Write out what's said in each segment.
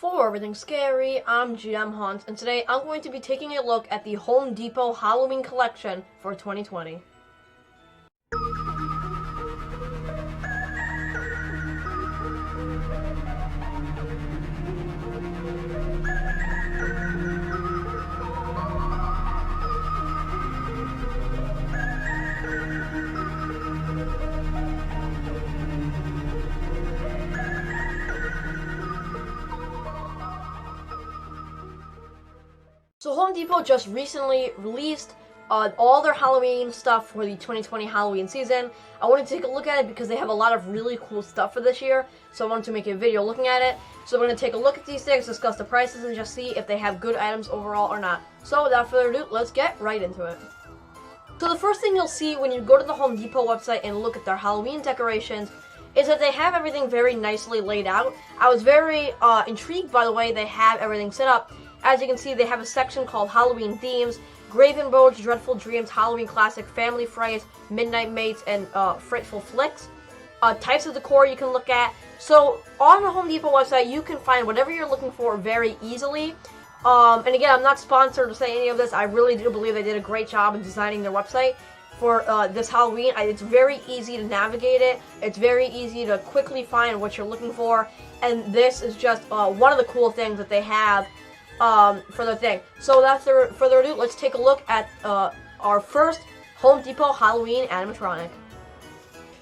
For everything scary, I'm GMHaunts, and today I'm going to be taking a look at the Home Depot Halloween collection for 2020. So Home Depot just recently released all their Halloween stuff for the 2020 Halloween season. I wanted to take a look at it because they have a lot of really cool stuff for this year, so I wanted to make a video looking at it. So we're going to take a look at these things, discuss the prices, and just see if they have good items overall or not. So without further ado, let's get right into it. So the first thing you'll see when you go to the Home Depot website and look at their Halloween decorations is that they have everything very nicely laid out. I was very intrigued by the way they have everything set up. As you can see, they have a section called Halloween Themes, Graven Boats, Dreadful Dreams, Halloween Classic, Family Frights, Midnight Mates, and Frightful Flicks. Types of decor you can look at. So on the Home Depot website, you can find whatever you're looking for very easily. And again, I'm not sponsored to say any of this. I really do believe they did a great job in designing their website for this Halloween. It's very easy to navigate it. It's very easy to quickly find what you're looking for. And this is just one of the cool things that they have for the thing. So without further ado, let's take a look at our first Home Depot Halloween animatronic.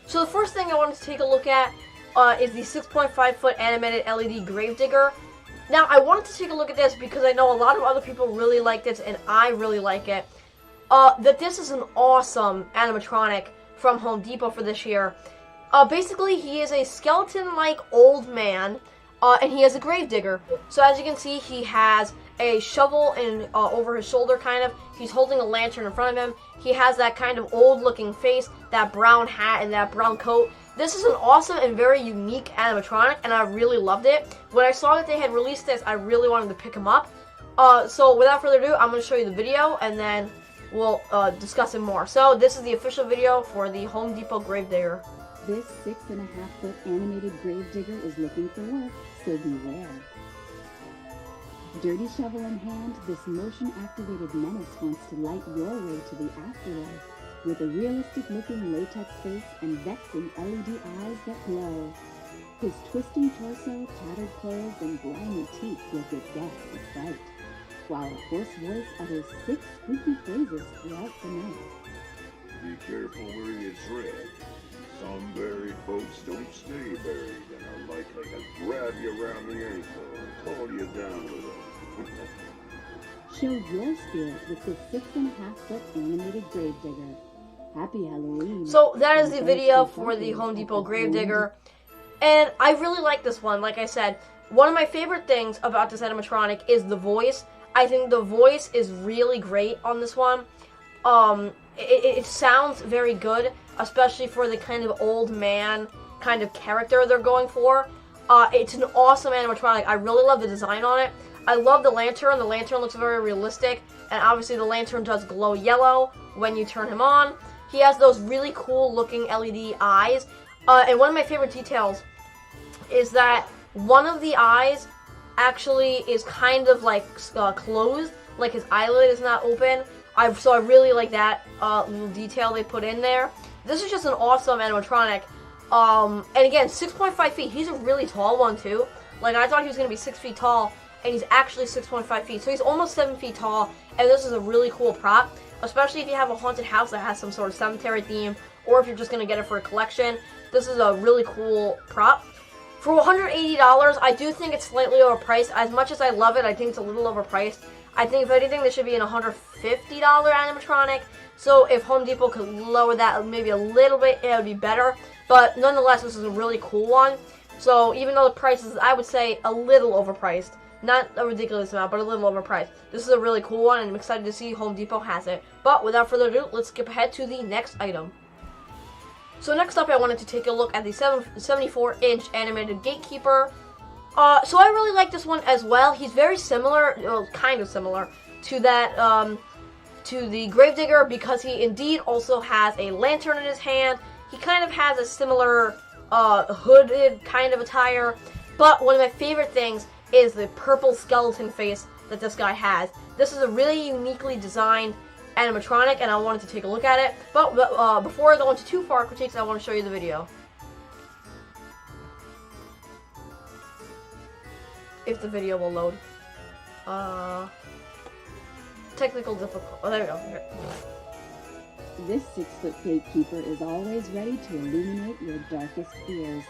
So the first thing I wanted to take a look at is the 6.5-foot animated LED Gravedigger. Now, I wanted to take a look at this because I know a lot of other people really like this, and I really like it. That this is an awesome animatronic from Home Depot for this year. Basically, he is a skeleton-like old man, and he has a gravedigger. So as you can see, he has a shovel in over his shoulder, kind of. He's holding a lantern in front of him. He has that kind of old-looking face, that brown hat, and that brown coat. This is an awesome and very unique animatronic, and I really loved it. When I saw that they had released this, I really wanted to pick him up. So without further ado, I'm going to show you the video, and then we'll discuss it more. So this is the official video for the Home Depot Gravedigger. This 6.5-foot animated gravedigger is looking for work, so beware. Dirty shovel in hand, this motion-activated menace wants to light your way to the afterlife with a realistic-looking latex face and vexing LED eyes that glow. His twisting torso, tattered clothes, and grimy teeth will give guests a fright, while a hoarse voice utters 6 spooky phrases throughout the night. Be careful where you tread. Some buried folks don't stay buried and are likely to grab you around the ankle and call you down with them. Show your spirit with this 6.5-foot animated gravedigger. Happy Halloween. So that is the video for the Home Depot Gravedigger, and I really like this one. Like I said, one of my favorite things about this animatronic is the voice. I think the voice is really great on this one. It sounds very good, especially for the kind of old man kind of character they're going for. It's an awesome animatronic. I really love the design on it. I love the lantern. The lantern looks very realistic, and obviously the lantern does glow yellow when you turn him on. He has those really cool looking LED eyes, and one of my favorite details is that one of the eyes actually is kind of like closed, like his eyelid is not open. So I really like that little detail they put in there. This is just an awesome animatronic. And again, 6.5 feet. He's a really tall one too. Like, I thought he was going to be 6 feet tall, and he's actually 6.5 feet. So he's almost 7 feet tall, and this is a really cool prop, especially if you have a haunted house that has some sort of cemetery theme, or if you're just going to get it for a collection. This is a really cool prop. For $180, I do think it's slightly overpriced. As much as I love it, I think it's a little overpriced. I think if anything, this should be an $150 animatronic. So if Home Depot could lower that maybe a little bit, it would be better. But nonetheless, this is a really cool one. So even though the price is, I would say, a little overpriced. Not a ridiculous amount, but a little overpriced. This is a really cool one, and I'm excited to see Home Depot has it. But without further ado, let's skip ahead to the next item. So next up, I wanted to take a look at the 74-inch animated Gatekeeper. So I really like this one as well. He's very similar, well, kind of similar to that, to the Gravedigger, because he indeed also has a lantern in his hand. He kind of has a similar hooded kind of attire. But one of my favorite things is the purple skeleton face that this guy has. This is a really uniquely designed animatronic, and I wanted to take a look at it. But before I go into too far critiques, I want to show you the video. If the video will load. Technical difficulty. Oh, there we go. Here. This 6-foot gatekeeper is always ready to illuminate your darkest fears.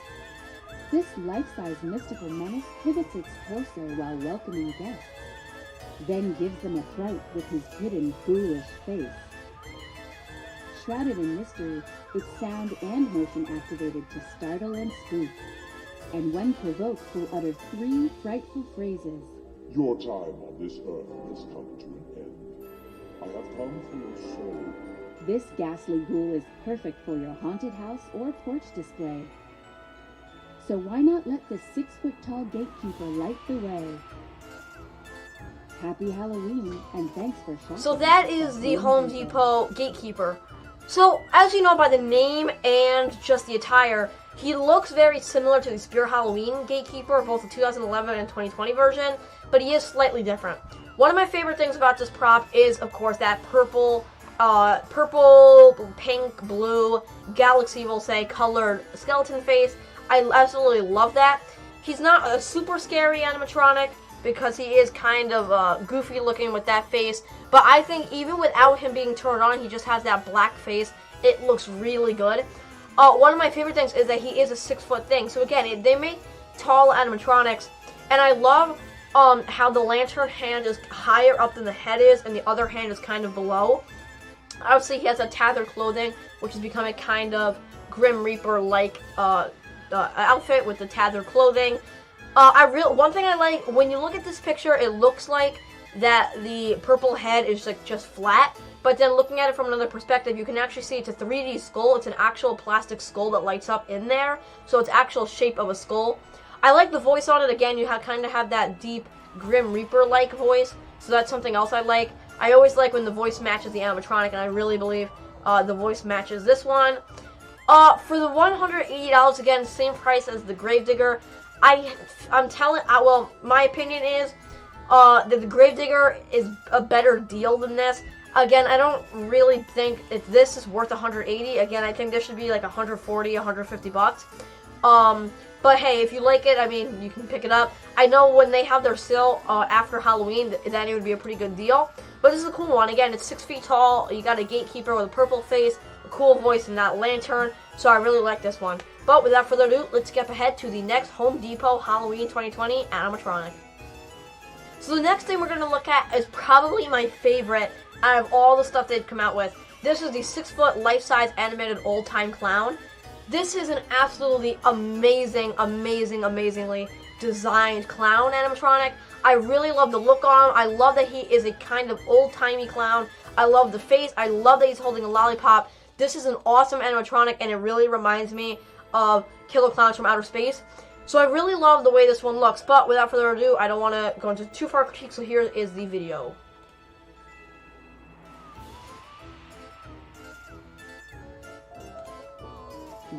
This life-size mystical menace pivots its torso while welcoming guests, then gives them a fright with his hidden, ghoulish face. Shrouded in mystery, it's sound and motion activated to startle and spook, and when provoked will utter 3 frightful phrases. Your time on this earth has come to an end. I have come for your soul. This ghastly ghoul is perfect for your haunted house or porch display. So why not let the 6-foot-tall gatekeeper light the way? Happy Halloween, and thanks for shopping. So that is the Home Depot Gatekeeper. So, as you know by the name and just the attire, he looks very similar to the Spirit Halloween Gatekeeper, both the 2011 and 2020 version, but he is slightly different. One of my favorite things about this prop is, of course, that purple, pink, blue, galaxy, we'll say, colored skeleton face. I absolutely love that. He's not a super scary animatronic because he is kind of goofy looking with that face, but I think even without him being turned on, he just has that black face. It looks really good. One of my favorite things is that he is a 6-foot thing. So again, they make tall animatronics, and I love how the lantern hand is higher up than the head is, and the other hand is kind of below. Obviously, he has a tethered clothing, which is becoming kind of Grim Reaper-like outfit with the tethered clothing. One thing I like, when you look at this picture, it looks like that the purple head is like just flat, but then looking at it from another perspective, you can actually see it's a 3D skull. It's an actual plastic skull that lights up in there, so it's actual shape of a skull. I like the voice on it. Again, you kind of have that deep Grim Reaper-like voice, so that's something else I like. I always like when the voice matches the animatronic, and I really believe the voice matches this one. For the $180, again, same price as the Gravedigger. Well, my opinion is that the Gravedigger is a better deal than this. Again, I don't really think if this is worth $180. Again, I think this should be like $140, $150. But hey, if you like it, I mean, you can pick it up. I know when they have their sale after Halloween, then it would be a pretty good deal. But this is a cool one. Again, it's 6 feet tall. You got a gatekeeper with a purple face, a cool voice, and that lantern. So I really like this one. But without further ado, let's skip ahead to the next Home Depot Halloween 2020 animatronic. So the next thing we're going to look at is probably my favorite out of all the stuff they've come out with. This is the 6-foot life-size animated old-time clown. This is an absolutely amazingly designed clown animatronic. I really love the look on him. I love that he is a kind of old-timey clown. I love the face. I love that he's holding a lollipop. This is an awesome animatronic, and it really reminds me of Killer Clowns from Outer Space. So I really love the way this one looks, but without further ado, I don't want to go into too far critique, so here is the video.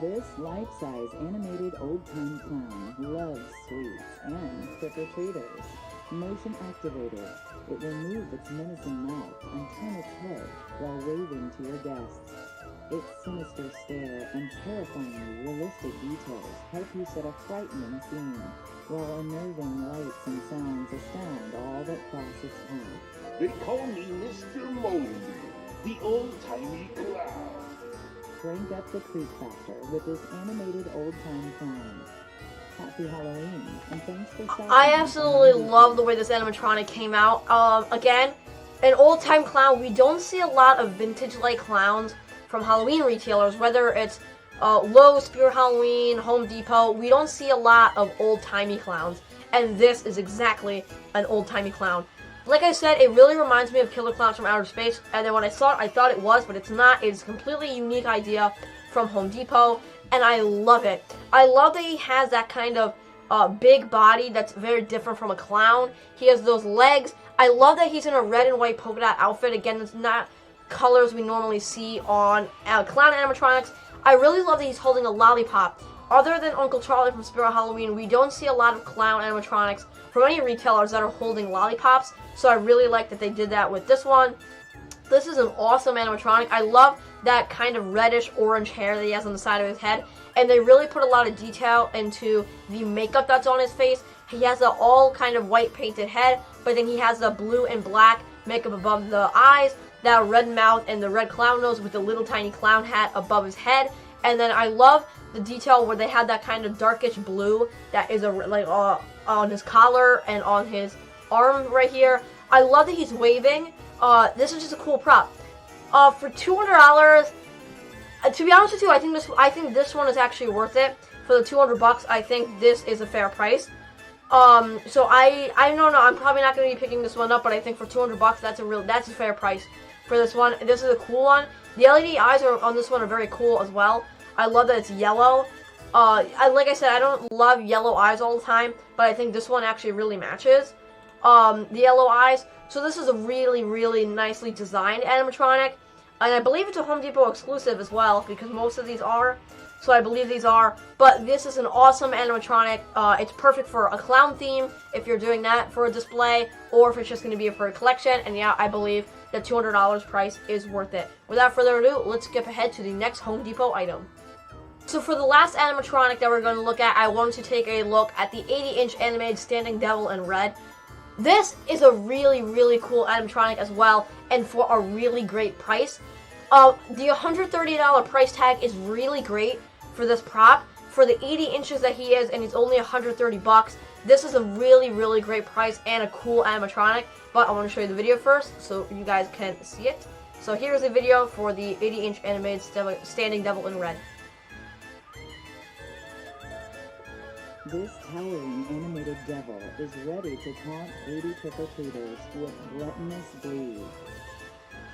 This life-size animated old-time clown loves sweets and trick-or-treaters. Motion activated, it will move its menacing mouth and turn its head while waving to your guests. Its sinister stare and terrifyingly realistic details help you set a frightening scene, while unnerving lights and sounds astound all that cross its path. They call me Mr. Moldy, the old-timey clown. Crank up the creep factor with this animated old-time clown. Happy Halloween, and thanks for stopping. I absolutely love the way this animatronic came out. Again, an old-time clown. We don't see a lot of vintage-like clowns from Halloween retailers, whether it's Lowe's, Spirit Halloween, Home Depot. We don't see a lot of old-timey clowns, and this is exactly an old-timey clown. Like I said, it really reminds me of Killer Clowns from Outer Space, and then when I saw it, I thought it was, but it's not. It's a completely unique idea from Home Depot, and I love it. I love that he has that kind of big body that's very different from a clown. He has those legs. I love that he's in a red and white polka dot outfit. Again, it's not colors we normally see on clown animatronics. I really love that he's holding a lollipop. other than Uncle Charlie from Spirit Halloween, we don't see a lot of clown animatronics from any retailers that are holding lollipops, so I really like that they did that with this one. This is an awesome animatronic. I love that kind of reddish orange hair that he has on the side of his head, and they really put a lot of detail into the makeup that's on his face. He has an all kind of white painted head, but then he has the blue and black makeup above the eyes, that red mouth and the red clown nose with the little tiny clown hat above his head. And then I love the detail where they had that kind of darkish blue that is on his collar and on his arm right here. I love that he's waving. This is just a cool prop. For $200, to be honest with you, I think this one is actually worth it. For the $200, I think this is a fair price. So I don't know. I'm probably not going to be picking this one up, but I think for $200, that's a fair price for this one. This is a cool one. The LED eyes on this one are very cool as well. I love that it's yellow. Like I said, I don't love yellow eyes all the time, but I think this one actually really matches the yellow eyes. So this is a really, really nicely designed animatronic, and I believe it's a Home Depot exclusive as well, because most of these are. So I believe these are, but this is an awesome animatronic. It's perfect for a clown theme if you're doing that for a display, or if it's just going to be for a collection. And yeah, I believe the $200 price is worth it. Without further ado, let's skip ahead to the next Home Depot item. So for the last animatronic that we're going to look at, I wanted to take a look at the 80-inch animated standing devil in red. This is a really, really cool animatronic as well, and for a really great price. The $130 price tag is really great for this prop. For the 80 inches that he is, and he's only $130, this is a really, really great price and a cool animatronic. But I want to show you the video first so you guys can see it. So here's a video for the 80-inch animated standing devil in red. This towering animated devil is ready to taunt 80 trick-or-treaters with gluttonous greed.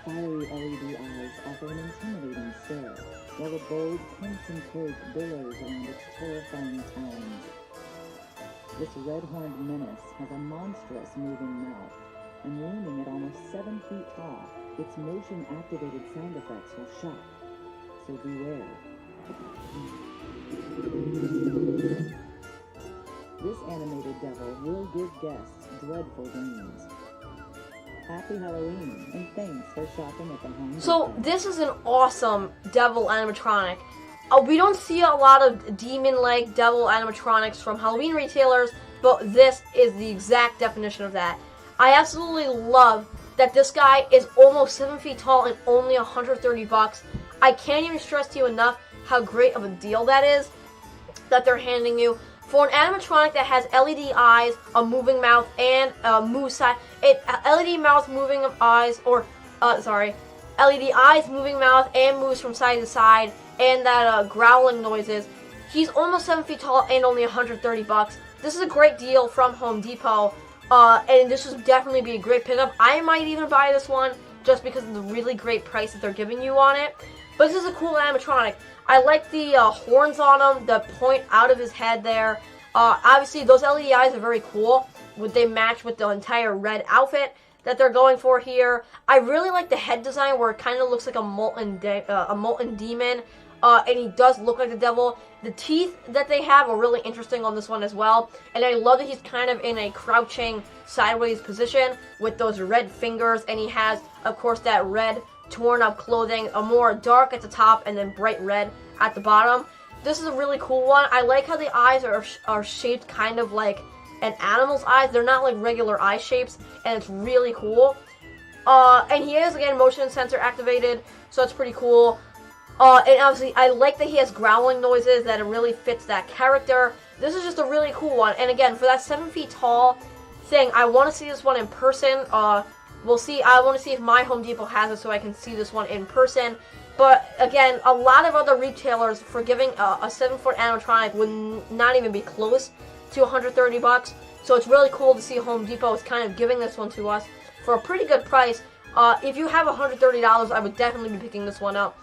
Fiery LED eyes offer an intimidating stare, while a bold crimson cloak billows around its terrifying talons. This red-horned menace has a monstrous moving mouth, and looming at almost 7 feet tall, its motion-activated sound effects will shock. So beware. This animated devil will give guests dreadful dreams. Happy Halloween, and thanks for shopping at the Home Depot. So this is an awesome devil animatronic. We don't see a lot of demon-like devil animatronics from Halloween retailers, but this is the exact definition of that. I absolutely love that this guy is almost 7 feet tall and only $130. I can't even stress to you enough how great of a deal that is that they're handing you. For an animatronic that has LED eyes, a moving mouth, and a LED mouth, moving eyes, LED eyes, moving mouth, and moves from side to side, and that growling noises. He's almost 7 feet tall and only $130. This is a great deal from Home Depot, and this would definitely be a great pickup. I might even buy this one just because of the really great price that they're giving you on it. But this is a cool animatronic. I like the horns on him that point out of his head there. Obviously, those LED eyes are very cool. They match with the entire red outfit that they're going for here. I really like the head design where it kind of looks like a molten demon. And he does look like the devil. The teeth that they have are really interesting on this one as well. And I love that he's kind of in a crouching sideways position with those red fingers. And he has, of course, that red torn up clothing, a more dark at the top and then bright red at the bottom. This is a really cool one. I like how the eyes are shaped kind of like an animal's eyes. They're not like regular eye shapes, and it's really cool. And he is, again, motion sensor activated, so it's pretty cool. And obviously, I like that he has growling noises, that it really fits that character. This is just a really cool one. And again, for that 7 feet tall thing, I want to see this one in person. We'll see. I want to see if my Home Depot has it so I can see this one in person. But again, a lot of other retailers for giving a 7-foot animatronic would not even be close to $130. So it's really cool to see Home Depot is kind of giving this one to us for a pretty good price. If you have $130, I would definitely be picking this one up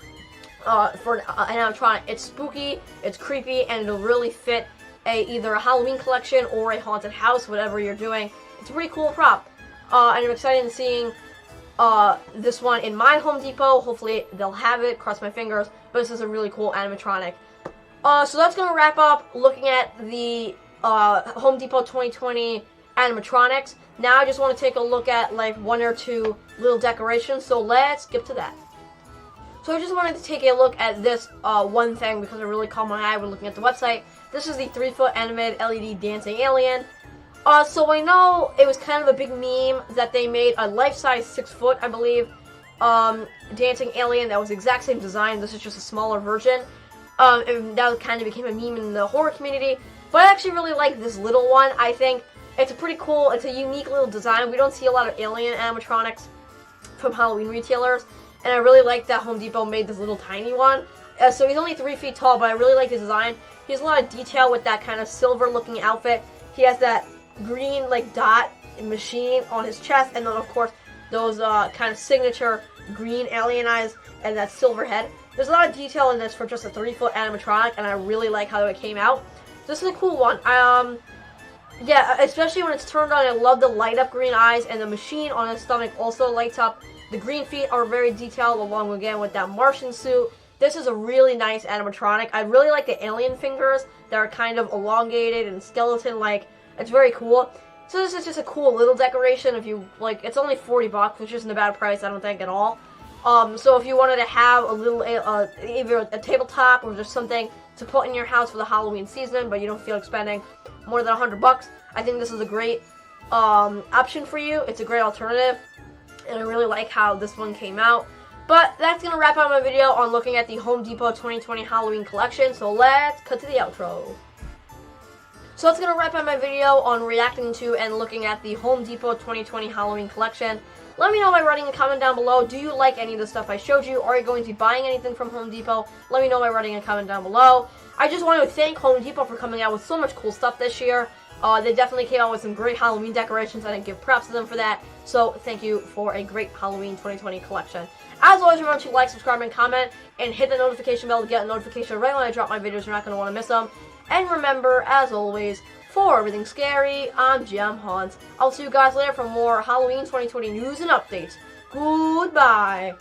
for an animatronic. It's spooky, it's creepy, and it'll really fit either a Halloween collection or a haunted house, whatever you're doing. It's a pretty cool prop. And I'm excited to seeing this one in my Home Depot. Hopefully they'll have it, cross my fingers, but this is a really cool animatronic. So that's gonna wrap up looking at the Home Depot 2020 animatronics. Now I just want to take a look at like one or two little decorations. So let's skip to that. So I just wanted to take a look at this one thing because it really caught my eye when looking at the website. This is the 3-foot animated LED dancing alien. So I know it was kind of a big meme that they made a life-size 6-foot, I believe, dancing alien that was the exact same design. This is just a smaller version. And that kind of became a meme in the horror community. But I actually really like this little one. I think it's a pretty cool, it's a unique little design. We don't see a lot of alien animatronics from Halloween retailers. And I really like that Home Depot made this little tiny one. So he's only 3 feet tall, but I really like his design. He has a lot of detail with that kind of silver-looking outfit. He has that green, like, dot machine on his chest. And then, of course, those kind of signature green alien eyes and that silver head. There's a lot of detail in this for just a 3-foot animatronic, and I really like how it came out. This is a cool one. Yeah, especially when it's turned on, I love the light-up green eyes, and the machine on his stomach also lights up. The green feet are very detailed, along again with that Martian suit. This is a really nice animatronic. I really like the alien fingers that are kind of elongated and skeleton-like. It's very cool. So this is just a cool little decoration. If you like, it's only $40, which isn't a bad price, I don't think, at all. So if you wanted to have a little, either a tabletop or just something to put in your house for the Halloween season, but you don't feel like spending more than $100, I think this is a great option for you. It's a great alternative, and I really like how this one came out. But that's going to wrap up my video on looking at the Home Depot 2020 Halloween collection, so let's cut to the outro. So that's going to wrap up my video on reacting to and looking at the Home Depot 2020 Halloween collection. Let me know by writing a comment down below. Do you like any of the stuff I showed you? Are you going to be buying anything from Home Depot? Let me know by writing a comment down below. I just want to thank Home Depot for coming out with so much cool stuff this year. They definitely came out with some great Halloween decorations, and I give props to them for that. So thank you for a great Halloween 2020 collection. As always, remember to like, subscribe, and comment, and hit the notification bell to get a notification right when I drop my videos. You're not going to want to miss them. And remember, as always, for everything scary, I'm GMHaunts. I'll see you guys later for more Halloween 2020 news and updates. Goodbye.